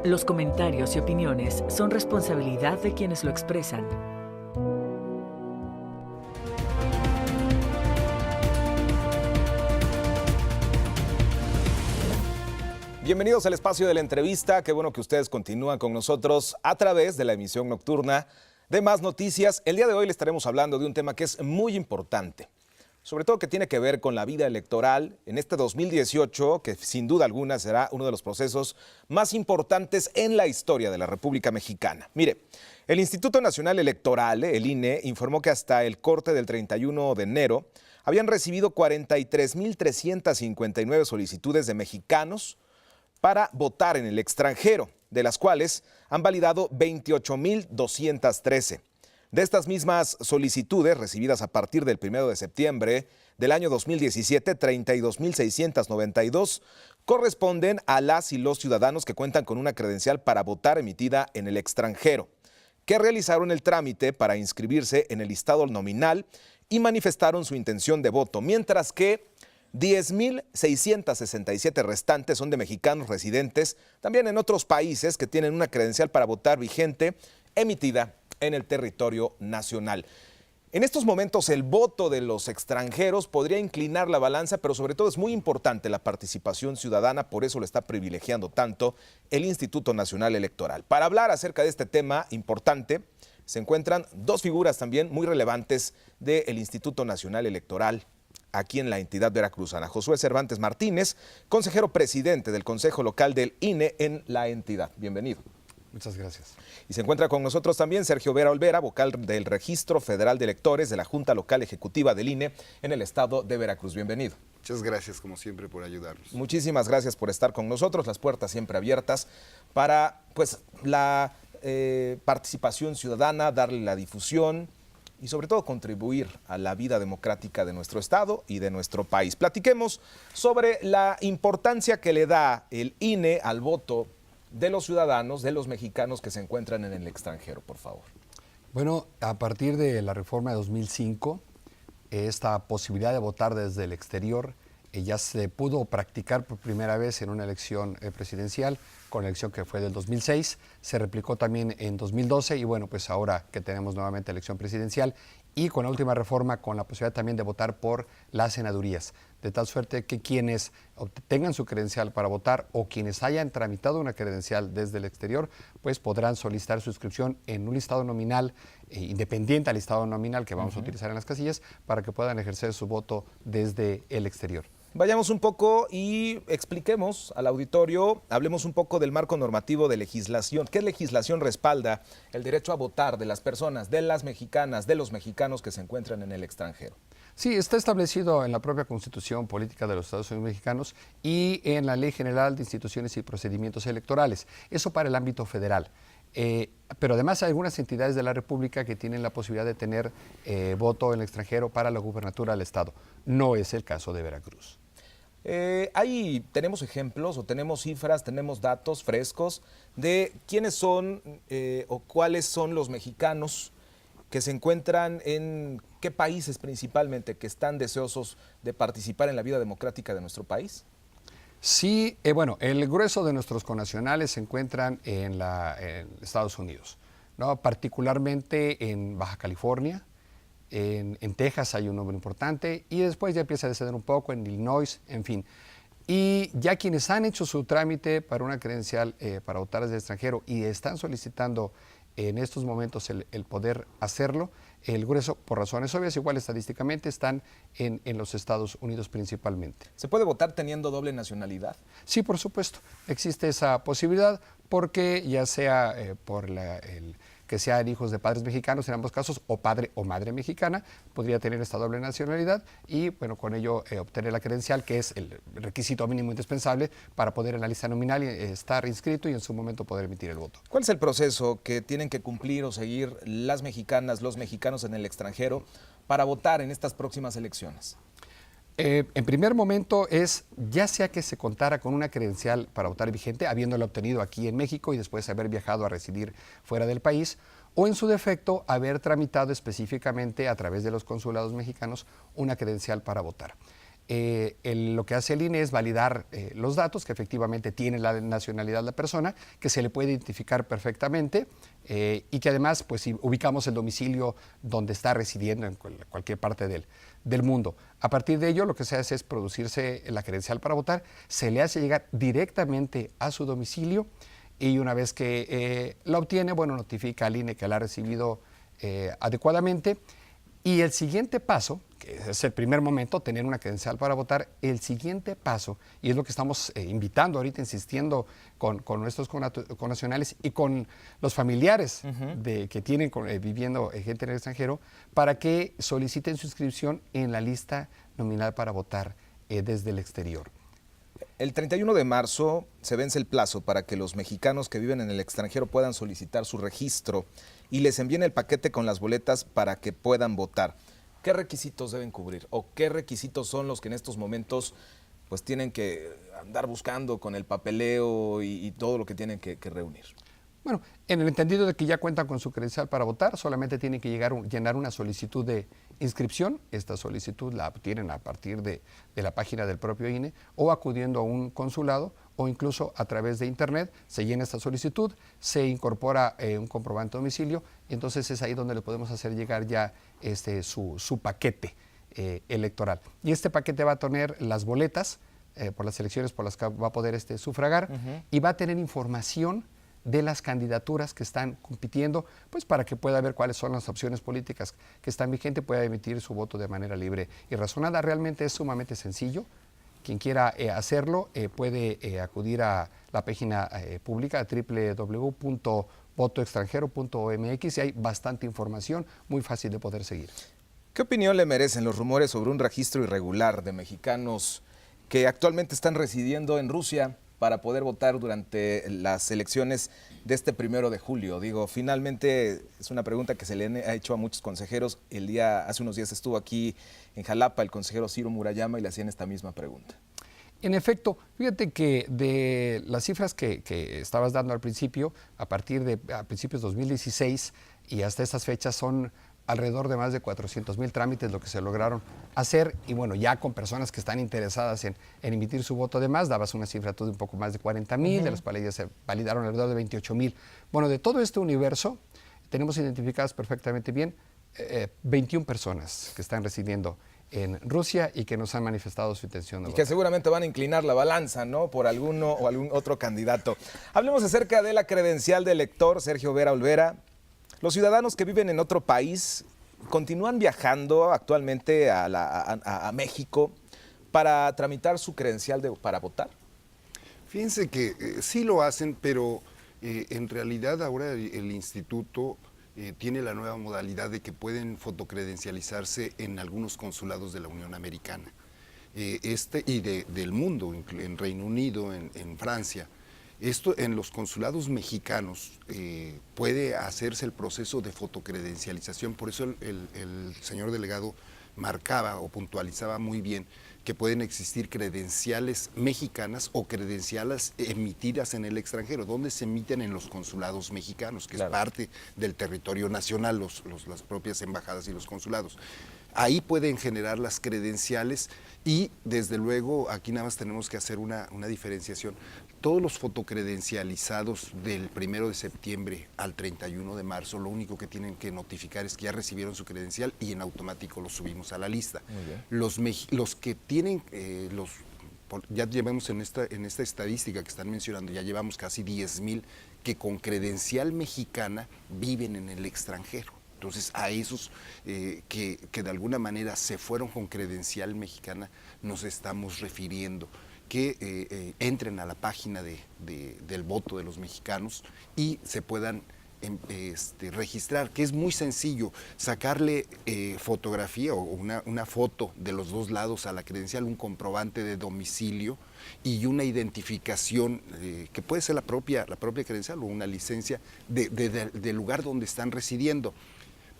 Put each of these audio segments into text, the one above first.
Los comentarios y opiniones son responsabilidad de quienes lo expresan. Bienvenidos al espacio de la entrevista. Qué bueno que ustedes continúan con nosotros a través de la emisión nocturna de Más Noticias. El día de hoy les estaremos hablando de un tema que es muy importante, sobre todo que tiene que ver con la vida electoral en este 2018, que sin duda alguna será uno de los procesos más importantes en la historia de la República Mexicana. Mire, el Instituto Nacional Electoral, el INE, informó que hasta el corte del 31 de enero habían recibido 43,359 solicitudes de mexicanos para votar en el extranjero, de las cuales han validado 28,213. De estas mismas solicitudes recibidas a partir del 1 de septiembre del año 2017, 32,692 corresponden a las y los ciudadanos que cuentan con una credencial para votar emitida en el extranjero, que realizaron el trámite para inscribirse en el listado nominal y manifestaron su intención de voto, mientras que 10,667 restantes son de mexicanos residentes también en otros países que tienen una credencial para votar vigente emitida en el territorio nacional. En estos momentos el voto de los extranjeros podría inclinar la balanza, pero sobre todo es muy importante la participación ciudadana, por eso lo está privilegiando tanto el Instituto Nacional Electoral. Para hablar acerca de este tema importante, se encuentran dos figuras también muy relevantes del Instituto Nacional Electoral aquí en la entidad veracruzana. Josué Cervantes Martínez, consejero presidente del Consejo Local del INE en la entidad. Bienvenido. Muchas gracias. Y se encuentra con nosotros también Sergio Vera Olvera, vocal del Registro Federal de Electores de la Junta Local Ejecutiva del INE en el estado de Veracruz. Bienvenido. Muchas gracias, como siempre, por ayudarnos. Muchísimas gracias por estar con nosotros. Las puertas siempre abiertas para la participación ciudadana, darle la difusión y sobre todo contribuir a la vida democrática de nuestro estado y de nuestro país. Platiquemos sobre la importancia que le da el INE al voto de los ciudadanos, de los mexicanos que se encuentran en el extranjero, por favor. Bueno, a partir de la reforma de 2005, esta posibilidad de votar desde el exterior ya se pudo practicar por primera vez en una elección presidencial, con la elección que fue del 2006, se replicó también en 2012 y bueno, pues ahora que tenemos nuevamente elección presidencial y con la última reforma con la posibilidad también de votar por las senadurías, de tal suerte que quienes tengan su credencial para votar o quienes hayan tramitado una credencial desde el exterior, pues podrán solicitar su inscripción en un listado nominal independiente al listado nominal que vamos a utilizar en las casillas para que puedan ejercer su voto desde el exterior. Vayamos un poco y expliquemos al auditorio, hablemos un poco del marco normativo de legislación. ¿Qué legislación respalda el derecho a votar de las personas, de las mexicanas, de los mexicanos que se encuentran en el extranjero? Sí, está establecido en la propia Constitución Política de los Estados Unidos Mexicanos y en la Ley General de Instituciones y Procedimientos Electorales. Eso para el ámbito federal. Pero además hay algunas entidades de la República que tienen la posibilidad de tener voto en el extranjero para la gubernatura del Estado. No es el caso de Veracruz. Ahí tenemos ejemplos o tenemos cifras, tenemos datos frescos de quiénes son o cuáles son los mexicanos que se encuentran en qué países principalmente que están deseosos de participar en la vida democrática de nuestro país. Sí, bueno, el grueso de nuestros connacionales se encuentran en Estados Unidos, ¿no? Particularmente en Baja California. En Texas hay un número importante y después ya empieza a descender un poco en Illinois, en fin. Y ya quienes han hecho su trámite para una credencial para votar desde el extranjero y están solicitando en estos momentos el poder hacerlo, el grueso, por razones obvias, igual estadísticamente, están en los Estados Unidos principalmente. ¿Se puede votar teniendo doble nacionalidad? Sí, por supuesto. Existe esa posibilidad porque ya sea por que sean hijos de padres mexicanos en ambos casos, o padre o madre mexicana, podría tener esta doble nacionalidad y bueno, con ello obtener la credencial, que es el requisito mínimo indispensable para poder en la lista nominal estar inscrito y en su momento poder emitir el voto. ¿Cuál es el proceso que tienen que cumplir o seguir las mexicanas, los mexicanos en el extranjero para votar en estas próximas elecciones? En primer momento es, ya sea que se contara con una credencial para votar vigente, habiéndola obtenido aquí en México y después haber viajado a residir fuera del país, o en su defecto haber tramitado específicamente a través de los consulados mexicanos una credencial para votar. lo que hace el INE es validar los datos, que efectivamente tiene la nacionalidad de la persona, que se le puede identificar perfectamente y que además, pues, si ubicamos el domicilio donde está residiendo en cualquier parte del mundo. A partir de ello, lo que se hace es producirse la credencial para votar, se le hace llegar directamente a su domicilio y una vez que la obtiene, bueno, notifica al INE que la ha recibido adecuadamente. Y el siguiente paso, que es el primer momento, tener una credencial para votar, el siguiente paso, y es lo que estamos invitando ahorita, insistiendo con nuestros connacionales y con los familiares que tienen viviendo gente en el extranjero, para que soliciten su inscripción en la lista nominal para votar desde el exterior. El 31 de marzo se vence el plazo para que los mexicanos que viven en el extranjero puedan solicitar su registro y les envíen el paquete con las boletas para que puedan votar. ¿Qué requisitos deben cubrir o qué requisitos son los que en estos momentos pues tienen que andar buscando con el papeleo y todo lo que tienen que reunir? Bueno, en el entendido de que ya cuentan con su credencial para votar, solamente tienen que llenar una solicitud de inscripción. Esta solicitud la obtienen a partir de la página del propio INE o acudiendo a un consulado o incluso a través de internet. Se llena esta solicitud, se incorpora un comprobante de domicilio y entonces es ahí donde le podemos hacer llegar ya su paquete electoral. Y este paquete va a tener las boletas por las elecciones por las que va a poder sufragar y va a tener información de las candidaturas que están compitiendo, pues para que pueda ver cuáles son las opciones políticas que están vigentes, pueda emitir su voto de manera libre y razonada. Realmente es sumamente sencillo. Quien quiera hacerlo puede acudir a la página pública www.votoextranjero.mx y hay bastante información, muy fácil de poder seguir. ¿Qué opinión le merecen los rumores sobre un registro irregular de mexicanos que actualmente están residiendo en Rusia para poder votar durante las elecciones de este 1 de julio? Digo, finalmente es una pregunta que se le ha hecho a muchos consejeros. Hace unos días estuvo aquí en Jalapa el consejero Ciro Murayama y le hacían esta misma pregunta. En efecto, fíjate que de las cifras que estabas dando al principio, a principios de 2016 y hasta estas fechas son alrededor de más de 400,000 trámites lo que se lograron hacer y bueno, ya con personas que están interesadas en emitir su voto. Además, dabas una cifra tú de un poco más de 40,000, de las cuales ya se validaron alrededor de 28,000. Bueno, de todo este universo tenemos identificadas perfectamente bien 21 personas que están residiendo en Rusia y que nos han manifestado su intención de votar. Y que seguramente van a inclinar la balanza, ¿no?, por alguno o algún otro candidato. Hablemos acerca de la credencial de elector, Sergio Vera Olvera. Los ciudadanos que viven en otro país continúan viajando actualmente a México para tramitar su credencial para votar. Fíjense que sí lo hacen, pero en realidad ahora el instituto tiene la nueva modalidad de que pueden fotocredencializarse en algunos consulados de la Unión Americana y del mundo, en Reino Unido, en Francia. Esto en los consulados mexicanos puede hacerse el proceso de fotocredencialización, por eso el señor delegado marcaba o puntualizaba muy bien que pueden existir credenciales mexicanas o credenciales emitidas en el extranjero, donde se emiten en los consulados mexicanos, que claro, es parte del territorio nacional, las propias embajadas y los consulados. Ahí pueden generar las credenciales y desde luego aquí nada más tenemos que hacer una diferenciación. Todos los fotocredencializados del 1 de septiembre al 31 de marzo, lo único que tienen que notificar es que ya recibieron su credencial y en automático los subimos a la lista. Los que tienen, ya llevamos en esta estadística que están mencionando, ya llevamos casi 10,000 que con credencial mexicana viven en el extranjero. Entonces, a esos que de alguna manera se fueron con credencial mexicana, nos estamos refiriendo que entren a la página del voto de los mexicanos y se puedan registrar, que es muy sencillo, sacarle fotografía o una foto de los dos lados a la credencial, un comprobante de domicilio y una identificación que puede ser la propia credencial o una licencia del lugar donde están residiendo.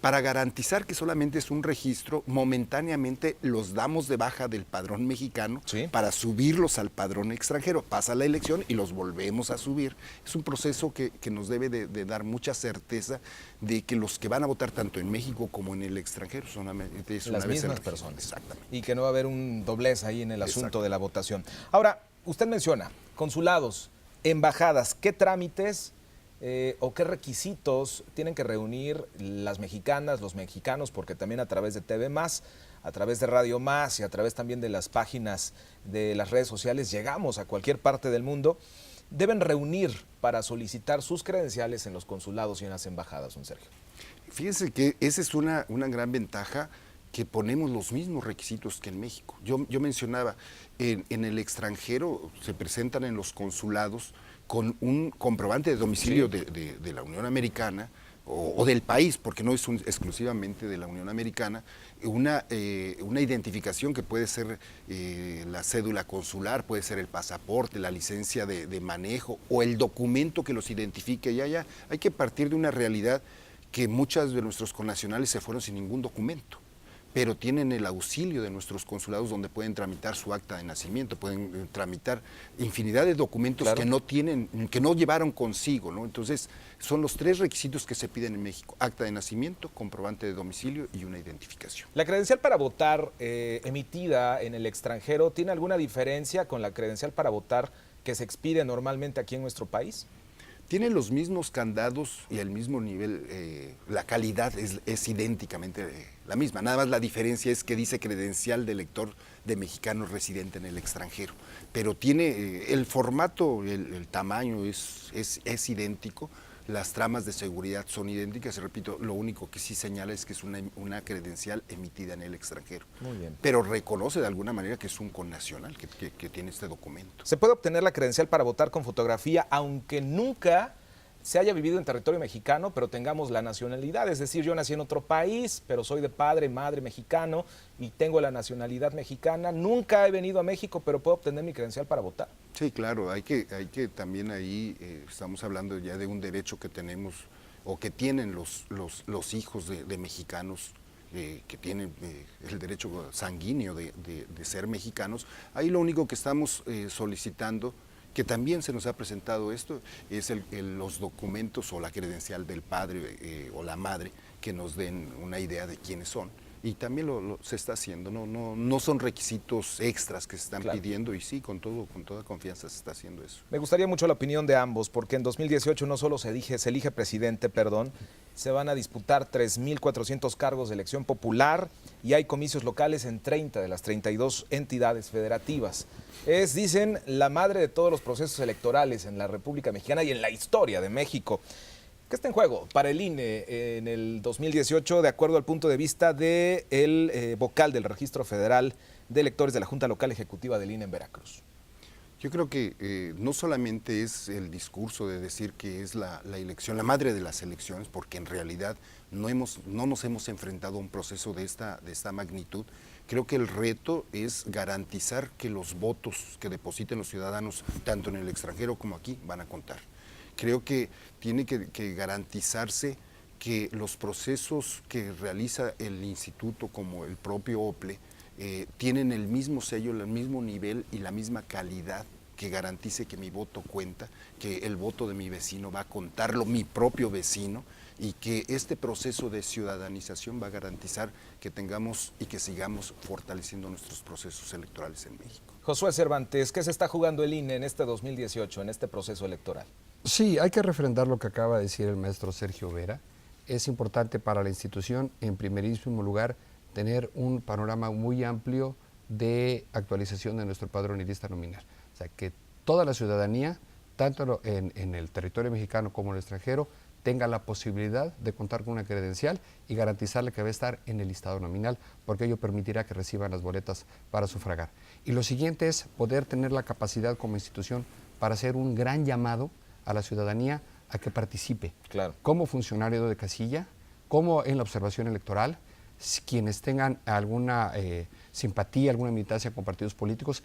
para garantizar que solamente es un registro, momentáneamente los damos de baja del padrón mexicano Sí. para subirlos al padrón extranjero. Pasa la elección y los volvemos a subir. Es un proceso que nos debe de dar mucha certeza de que los que van a votar tanto en México como en el extranjero son una Las vez mismas el- personas. Exactamente. Y que no va a haber un doblez ahí en el asunto Exacto. de la votación. Ahora, usted menciona consulados, embajadas, ¿qué trámites o qué requisitos tienen que reunir las mexicanas, los mexicanos? Porque también a través de TV Más, a través de Radio Más y a través también de las páginas de las redes sociales llegamos a cualquier parte del mundo. Deben reunir para solicitar sus credenciales en los consulados y en las embajadas, don Sergio. Fíjense que esa es una gran ventaja, que ponemos los mismos requisitos que en México. Yo mencionaba, en el extranjero se presentan en los consulados con un comprobante de domicilio Sí. de la Unión Americana o del país, porque no es exclusivamente de la Unión Americana, una identificación que puede ser la cédula consular, puede ser el pasaporte, la licencia de manejo o el documento que los identifique. Ya hay que partir de una realidad que muchas de nuestros connacionales se fueron sin ningún documento, pero tienen el auxilio de nuestros consulados donde pueden tramitar su acta de nacimiento, pueden tramitar infinidad de documentos Claro. que no tienen, que no llevaron consigo, ¿no? Entonces, son los 3 requisitos que se piden en México: acta de nacimiento, comprobante de domicilio y una identificación. ¿La credencial para votar emitida en el extranjero tiene alguna diferencia con la credencial para votar que se expide normalmente aquí en nuestro país? Tienen los mismos candados y el mismo nivel, la calidad es idénticamente la misma. Nada más la diferencia es que dice credencial de elector de mexicano residente en el extranjero. Pero tiene el formato, el tamaño es idéntico, las tramas de seguridad son idénticas. Y repito, lo único que sí señala es que es una credencial emitida en el extranjero. Muy bien. Pero reconoce de alguna manera que es un connacional que tiene este documento. Se puede obtener la credencial para votar con fotografía, aunque nunca se haya vivido en territorio mexicano, pero tengamos la nacionalidad. Es decir, yo nací en otro país, pero soy de padre, madre mexicano y tengo la nacionalidad mexicana. Nunca he venido a México, pero puedo obtener mi credencial para votar. Sí, claro, hay que también ahí, estamos hablando ya de un derecho que tenemos o que tienen los hijos de mexicanos, que tienen el derecho sanguíneo de ser mexicanos. Ahí lo único que estamos solicitando, que también se nos ha presentado esto, es los documentos o la credencial del padre o la madre que nos den una idea de quiénes son. Y también se está haciendo, no son requisitos extras que se están Claro. pidiendo, y sí, con toda confianza se está haciendo eso. Me gustaría mucho la opinión de ambos, porque en 2018 no solo se elige presidente, se van a disputar 3.400 cargos de elección popular y hay comicios locales en 30 de las 32 entidades federativas. Es, dicen, la madre de todos los procesos electorales en la República Mexicana y en la historia de México. ¿Qué está en juego para el INE en el 2018, de acuerdo al punto de vista del vocal del Registro Federal de Electores de la Junta Local Ejecutiva del INE en Veracruz? Yo creo que no solamente es el discurso de decir que es la elección, la madre de las elecciones, porque en realidad no nos hemos enfrentado a un proceso de esta magnitud. Creo que el reto es garantizar que los votos que depositen los ciudadanos, tanto en el extranjero como aquí, van a contar. Creo que tiene que garantizarse que los procesos que realiza el instituto, como el propio OPLE, tienen el mismo sello, el mismo nivel y la misma calidad que garantice que mi voto cuenta, que el voto de mi vecino va a contarlo, mi propio vecino, y que este proceso de ciudadanización va a garantizar que tengamos y que sigamos fortaleciendo nuestros procesos electorales en México. Josué Cervantes, ¿qué se está jugando el INE en este 2018, en este proceso electoral? Sí, hay que refrendar lo que acaba de decir el maestro Sergio Vera. Es importante para la institución, en primerísimo lugar, tener un panorama muy amplio de actualización de nuestro padrón y lista nominal. O sea, que toda la ciudadanía, tanto en el territorio mexicano como en el extranjero, tenga la posibilidad de contar con una credencial y garantizarle que va a estar en el listado nominal, porque ello permitirá que reciban las boletas para sufragar. Y lo siguiente es poder tener la capacidad como institución para hacer un gran llamado a la ciudadanía a que participe, Claro. como funcionario de casilla, como en la observación electoral, quienes tengan alguna simpatía, alguna militancia con partidos políticos,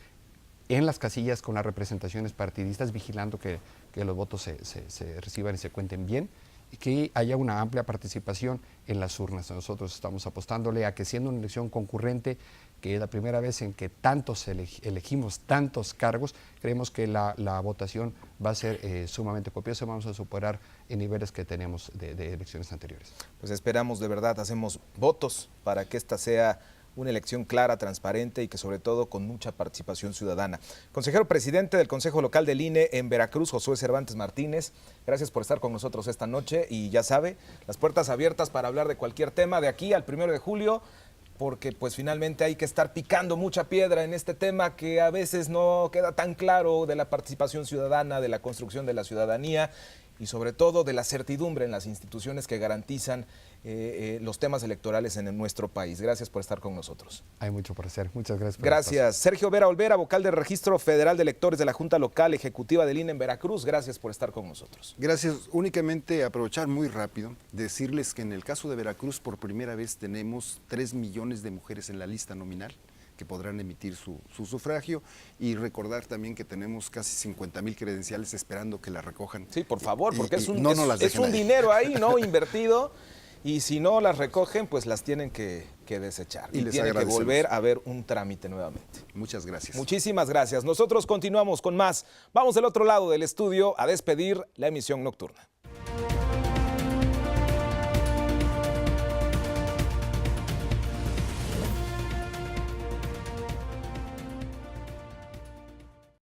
en las casillas con las representaciones partidistas, vigilando que los votos se reciban y se cuenten bien, y que haya una amplia participación en las urnas. Nosotros estamos apostándole a que, siendo una elección concurrente, que es la primera vez en que elegimos tantos cargos, creemos que la votación va a ser sumamente copiosa. Vamos a superar en niveles que tenemos de elecciones anteriores. Pues esperamos, de verdad, hacemos votos para que esta sea una elección clara, transparente y que sobre todo con mucha participación ciudadana. Consejero presidente del Consejo Local del INE en Veracruz, Josué Cervantes Martínez, gracias por estar con nosotros esta noche y ya sabe, las puertas abiertas para hablar de cualquier tema de aquí al 1 de julio, porque pues finalmente hay que estar picando mucha piedra en este tema que a veces no queda tan claro, de la participación ciudadana, de la construcción de la ciudadanía y sobre todo de la certidumbre en las instituciones que garantizan los temas electorales en nuestro país. Gracias por estar con nosotros. Hay mucho por hacer. Muchas gracias. Gracias. Sergio Vera Olvera, vocal del Registro Federal de Electores de la Junta Local Ejecutiva del INE en Veracruz. Gracias por estar con nosotros. Gracias. Únicamente aprovechar muy rápido, decirles que en el caso de Veracruz por primera vez tenemos 3 millones de mujeres en la lista nominal que podrán emitir su sufragio, y recordar también que tenemos casi 50,000 credenciales esperando que la recojan. Sí, por favor, porque es un ahí. dinero ahí, ¿no? Invertido, y si no las recogen, pues las tienen que desechar. Y tiene que volver a haber un trámite nuevamente. Muchas gracias. Muchísimas gracias. Nosotros continuamos con más. Vamos del otro lado del estudio a despedir la emisión nocturna.